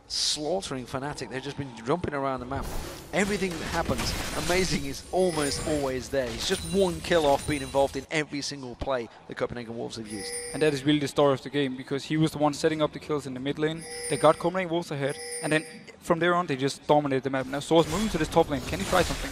slaughtering Fnatic. They've just been jumping around the map. Everything that happens, Amazing is almost always there. He's just one kill off being involved in every single play the Copenhagen Wolves have used. And that is really the story of the game, because he was the one setting up the kills in the mid lane. They got Copenhagen Wolves ahead, and then from there on they just dominated the map. Now Source moving to this top lane. Can he try something?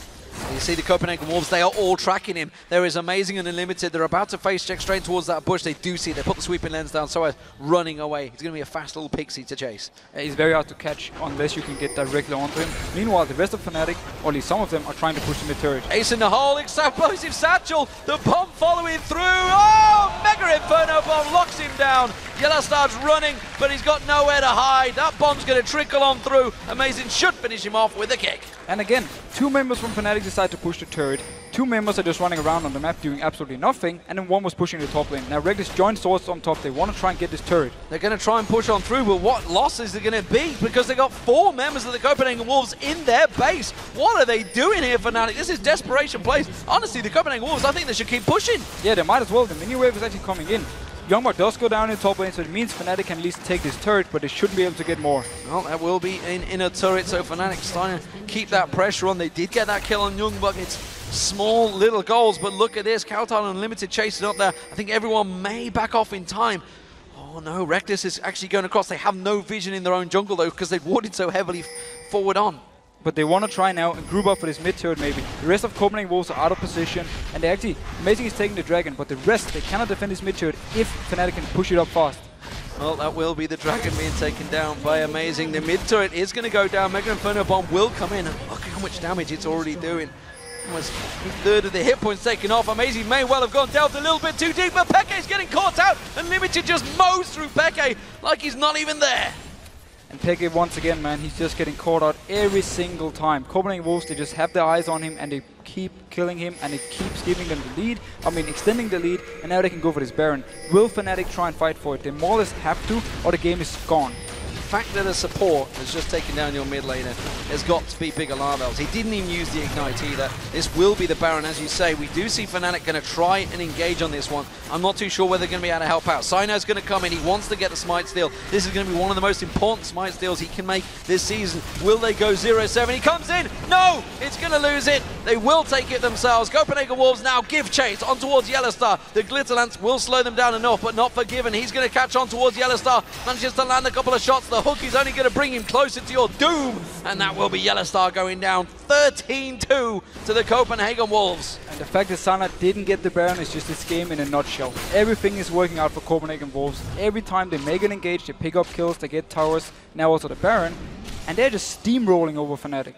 You see the Copenhagen Wolves, they are all tracking him. There is Amazing and Unlimited. They're about to face check straight towards that bush. They do see it. They put the sweeping lens down, so running away. It's going to be a fast little pixie to chase. He's very hard to catch unless you can get directly onto him. Meanwhile, the rest of Fnatic, or at least some of them, are trying to push the mid turret. Ace in the hole, explosive satchel. The bomb following through. Oh, Mega Inferno bomb locks him down. Yellowstar's running, but he's got nowhere to hide. That bomb's going to trickle on through. Amazing should finish him off with a kick. And again, 2 members from Fnatic decide to push the turret. 2 members are just running around on the map doing absolutely nothing, and then 1 was pushing the top lane. Now Reckless joins Swords on top. They want to try and get this turret. They're going to try and push on through, but what losses are going to be? Because they got 4 members of the Copenhagen Wolves in their base. What are they doing here, Fnatic? This is desperation plays. Honestly, the Copenhagen Wolves, I think they should keep pushing. Yeah, they might as well. The mini wave is actually coming in. Youngmar does go down in top lane, so it means Fnatic can at least take this turret, but they shouldn't be able to get more. Well, that will be in a turret, so Fnatic starting to keep that pressure on. They did get that kill on Youngbuck. It's small little goals, but look at this. Kautal Unlimited chasing up there. I think everyone may back off in time. Oh no, Reckless is actually going across. They have no vision in their own jungle though, because they've warded so heavily forward on. But they want to try now and group up for this mid turret maybe. The rest of Copenhagen Wolves are out of position, and they actually, Amazing is taking the dragon, but the rest, they cannot defend this mid turret if Fnatic can push it up fast. Well, that will be the dragon being taken down by Amazing. The mid turret is going to go down. Mega Inferno Bomb will come in, and look at how much damage it's already doing. Almost a third of the hit points taken off. Amazing may well have gone delved a little bit too deep, but Peke's getting caught out. Unlimited just mows through Peke like he's not even there. And Peke once again, man, he's just getting caught out every single time. Copenhagen Wolves, they just have their eyes on him and they keep killing him, and it keeps giving them the lead. I mean, extending the lead, and now they can go for this Baron. Will Fnatic try and fight for it? They more or less have to, or the game is gone. The fact that a support has just taken down your mid laner has got to be big alarm bells. He didn't even use the Ignite either. This will be the Baron, as you say. We do see Fnatic going to try and engage on this one. I'm not too sure whether they're going to be able to help out. Sino's going to come in. He wants to get the Smite steal. This is going to be one of the most important Smite steals he can make this season. Will they go 0-7? He comes in. No! It's going to lose it. They will take it themselves. Copenhagen Wolves now give chase on towards Yellowstar. The Glitter Lance will slow them down enough, but not forgiven. He's going to catch on towards Yellowstar. Manages to land a couple of shots. The hook is only going to bring him closer to your doom, and that will be Yellowstar going down 13-2 to the Copenhagen Wolves. And the fact that Sana didn't get the Baron is just this game in a nutshell. Everything is working out for Copenhagen Wolves. Every time they make an engage, they pick up kills, they get towers, now also the Baron, and they're just steamrolling over Fnatic.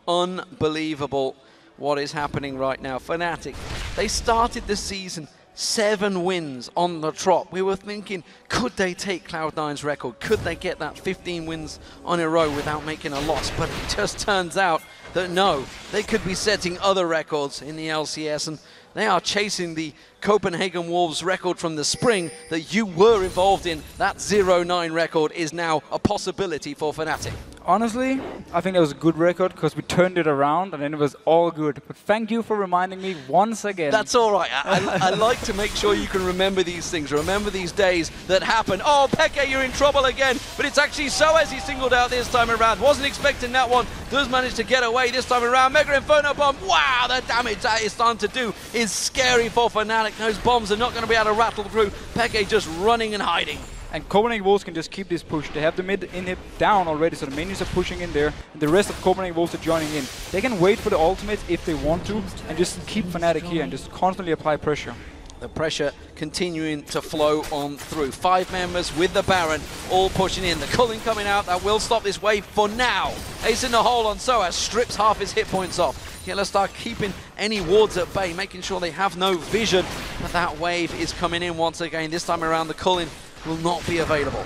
Unbelievable what is happening right now. Fnatic, they started the season 7 wins on the trot. We were thinking, could they take Cloud9's record? Could they get that 15 wins on a row without making a loss? But it just turns out that no, they could be setting other records in the LCS, and they are chasing the Copenhagen Wolves record from the spring that you were involved in. That 0-9 record is now a possibility for Fnatic. Honestly, I think that was a good record because we turned it around and then it was all good. But thank you for reminding me once again. That's all right. I like to make sure you can remember these things, remember these days that happen. Oh, Peke, you're in trouble again. But it's actually Soaz he singled out this time around. Wasn't expecting that one. Does manage to get away this time around. Mega Inferno Bomb. Wow, the damage that is starting to do is scary for Fnatic. Those bombs are not going to be able to rattle through. Peke just running and hiding. And Copenhagen Wolves can just keep this push. They have the mid inhib down already, so the minions are pushing in there. And the rest of Copenhagen Wolves are joining in. They can wait for the ultimates if they want to, and just keep Fnatic here and just constantly apply pressure. The pressure continuing to flow on through. 5 members with the Baron, all pushing in. The culling coming out, that will stop this wave for now. Ace in the hole on Soaz, strips half his hit points off. Yellowstar keeping any wards at bay, making sure they have no vision. But that wave is coming in once again. This time around, the culling will not be available.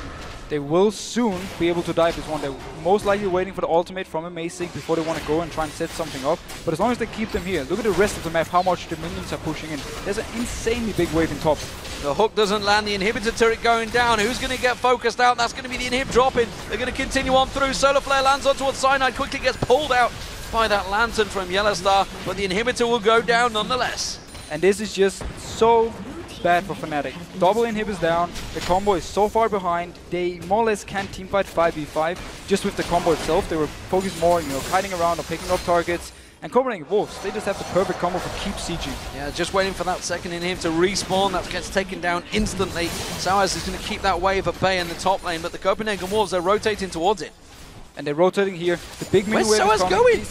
They will soon be able to dive this one. They're most likely waiting for the ultimate from Amazing before they want to go and try and set something up. But as long as they keep them here, look at the rest of the map, how much the minions are pushing in. There's an insanely big wave in top. The hook doesn't land, the inhibitor turret going down. Who's going to get focused out? That's going to be the inhib dropping. They're going to continue on through. Solar Flare lands on towards Cyanide, quickly gets pulled out by that lantern from Yellowstar, but the inhibitor will go down nonetheless. And this is just so bad for Fnatic. Double inhibitors down, the combo is so far behind, they more or less can't teamfight 5v5 just with the combo itself. They were focused more on kiting around or picking up targets. And Copenhagen Wolves, they just have the perfect combo for keep sieging. Yeah, just waiting for that second inhib to respawn. That gets taken down instantly. Sowaz is going to keep that wave at bay in the top lane, but the Copenhagen Wolves are rotating towards it. And they're rotating here. The big mini wave is coming. Going?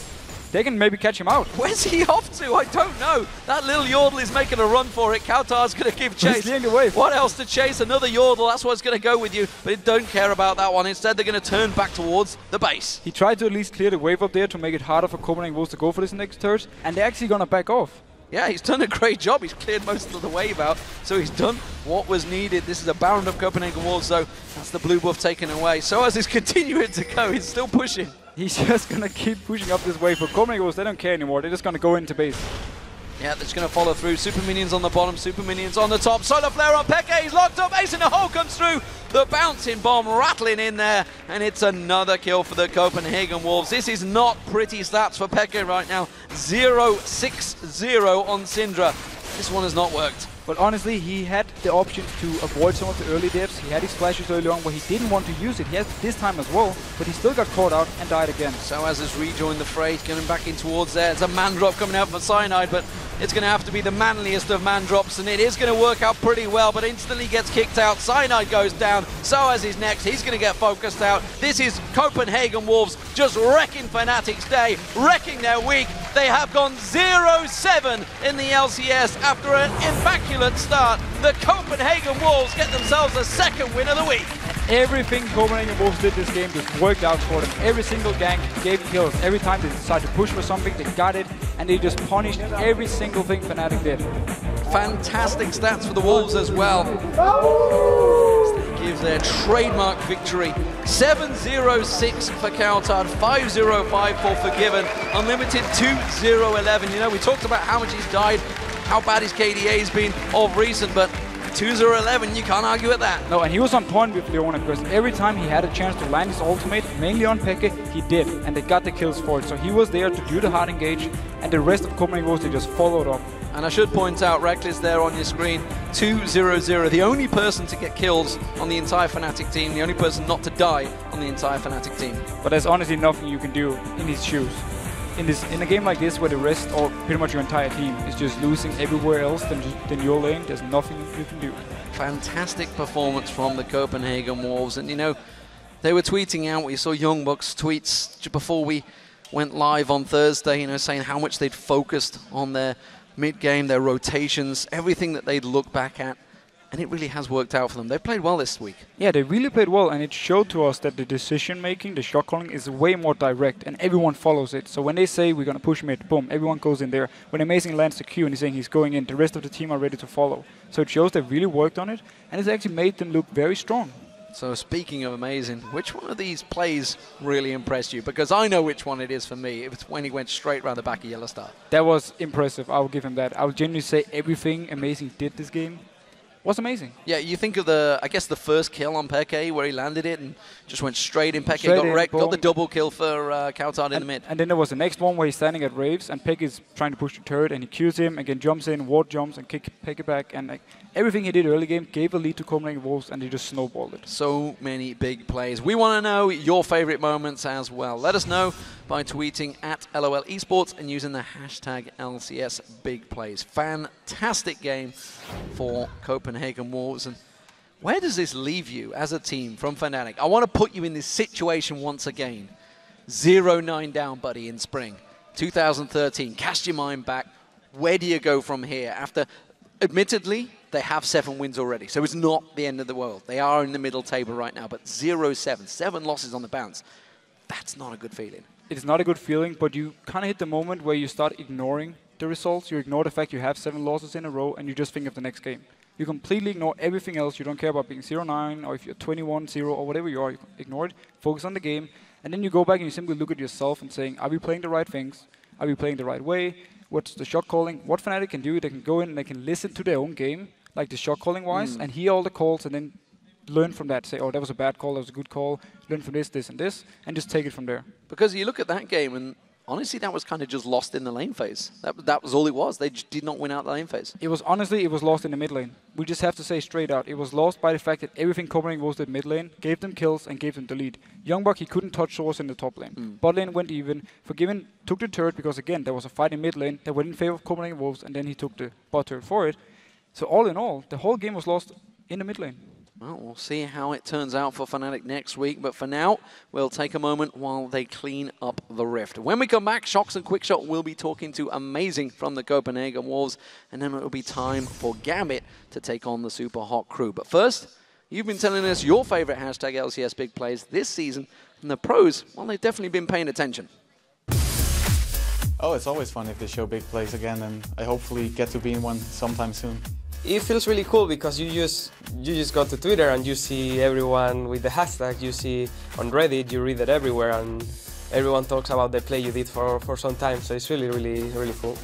They can maybe catch him out. Where's he off to? I don't know. That little Yordle is making a run for it. Kautar's going to give chase. He's the wave. What else to chase? Another Yordle. That's what's going to go with you. But it don't care about that one. Instead, they're going to turn back towards the base. He tried to at least clear the wave up there to make it harder for Copenhagen Wolves to go for this next turret. And they're actually going to back off. Yeah, he's done a great job. He's cleared most of the wave out. So he's done what was needed. This is a bound of Copenhagen Wolves, so that's the blue buff taken away. So as he's continuing to go, he's still pushing. He's just going to keep pushing up this wave. For Copenhagen Wolves, they don't care anymore. They're just going to go into base. Yeah, they're just going to follow through. Super minions on the bottom, super minions on the top. Solar Flare on Peke, he's locked up. Ace in the hole comes through. The bouncing bomb rattling in there. And it's another kill for the Copenhagen Wolves. This is not pretty stats for Peke right now. 0-6-0 on Syndra. This one has not worked. But honestly, he had the option to avoid some of the early dips. He had his flashes early on where he didn't want to use it. He has it this time as well, but he still got caught out and died again. Sowaz has rejoined the fray, getting back in towards there. It's a man drop coming out for Cyanide, but it's going to have to be the manliest of man drops, and it is going to work out pretty well, but instantly gets kicked out. Cyanide goes down. Sowaz is next. He's going to get focused out. This is Copenhagen Wolves just wrecking Fnatic's day, wrecking their week. They have gone 0-7 in the LCS after an immaculate start. The Copenhagen Wolves get themselves a second win of the week. Everything Copenhagen Wolves did this game just worked out for them. Every single gank gave kills. Every time they decided to push for something, they got it, and they just punished every single thing Fnatic did. Fantastic stats for the Wolves as well. That gives their trademark victory. 7-0-6 for Kautar, 5-0-5 for Forgiven, Unlimited 2-0-11. You know, we talked about how much he's died, how bad his KDA has been of recent, but 2-0-11, you can't argue with that. No, and he was on point with Leona because every time he had a chance to land his ultimate, mainly on Peke, he did, and they got the kills for it. So he was there to do the hard engage, and the rest of Copenhagen Wolves, they just followed up. And I should point out, Reckless there on your screen, 2-0-0, the only person to get kills on the entire Fnatic team, the only person not to die on the entire Fnatic team. But there's honestly nothing you can do in his shoes. In a game like this where the rest, or pretty much your entire team, is just losing everywhere else than your lane, there's nothing you can do. Fantastic performance from the Copenhagen Wolves, and you know, they were tweeting out, we saw Young Bucks tweets before we went live on Thursday, you know, saying how much they'd focused on their mid-game, their rotations, everything that they'd look back at. And it really has worked out for them. They've played well this week. Yeah, they really played well, and it showed to us that the decision-making, the shot calling, is way more direct, and everyone follows it. So when they say we're going to push mid, boom, everyone goes in there. When Amazing lands the Q and he's saying he's going in, the rest of the team are ready to follow. So it shows they've really worked on it, and it's actually made them look very strong. So speaking of Amazing, which one of these plays really impressed you? Because I know which one it is for me. It was when he went straight around the back of Yellowstar. That was impressive. I will give him that. I would genuinely say everything Amazing did this game was amazing. Yeah, you think of I guess the first kill on Peke where he landed it and just went straight in. Peke got wrecked, got the double kill for Kautar in the mid. And then there was the next one where he's standing at Raves and Peke is trying to push the turret and he Qs him, again jumps in, ward jumps and kick Peke back, and like everything he did early game gave a lead to Copenhagen Wolves and they just snowballed it. So many big plays. We want to know your favorite moments as well. Let us know by tweeting at LOL Esports and using the hashtag LCS Big Plays. Fantastic game for Copenhagen Wolves. And where does this leave you as a team from Fnatic? I want to put you in this situation once again. 0-9 down, buddy, in spring 2013. Cast your mind back. Where do you go from here? After, admittedly, they have 7 wins already, so it's not the end of the world. They are in the middle table right now, but 0-7, 7 losses on the bounce. That's not a good feeling. It's not a good feeling, but you kind of hit the moment where you start ignoring the results. You ignore the fact you have 7 losses in a row, and you just think of the next game. You completely ignore everything else. You don't care about being 0-9 or if you're 21-0 or whatever you are. You ignore it, focus on the game, and then you go back and you simply look at yourself and saying, are we playing the right things? Are we playing the right way? What's the shot calling? What Fnatic can do, they can go in and they can listen to their own game, like the shot calling wise, and hear all the calls and then learn from that. Say, oh, that was a bad call, that was a good call. Learn from this, this, and this, and just take it from there. Because you look at that game and honestly, that was kind of just lost in the lane phase. That was all it was. They just did not win out the lane phase. It was honestly, it was lost in the mid lane. We just have to say straight out, it was lost by the fact that everything Copenhagen was did mid lane, gave them kills and gave them the lead. Youngbuck, he couldn't touch Source in the top lane. Bot lane went even. Forgiven took the turret because again, there was a fight in mid lane that went in favor of Copenhagen Wolves, and then he took the bot turret for it. So all in all, the whole game was lost in the mid lane. Well, we'll see how it turns out for Fnatic next week, but for now, we'll take a moment while they clean up the rift. When we come back, Shox and Quickshot will be talking to Amazing from the Copenhagen Wolves, and then it'll be time for Gambit to take on the Super Hot crew. But first, you've been telling us your favorite hashtag LCS big plays this season, and the pros, well, they've definitely been paying attention. Oh, it's always fun if they show big plays again, and I hopefully get to be in one sometime soon. It feels really cool because you just go to Twitter and you see everyone with the hashtag, you see on Reddit, you read it everywhere, and everyone talks about the play you did for some time, so it's really, really, really cool.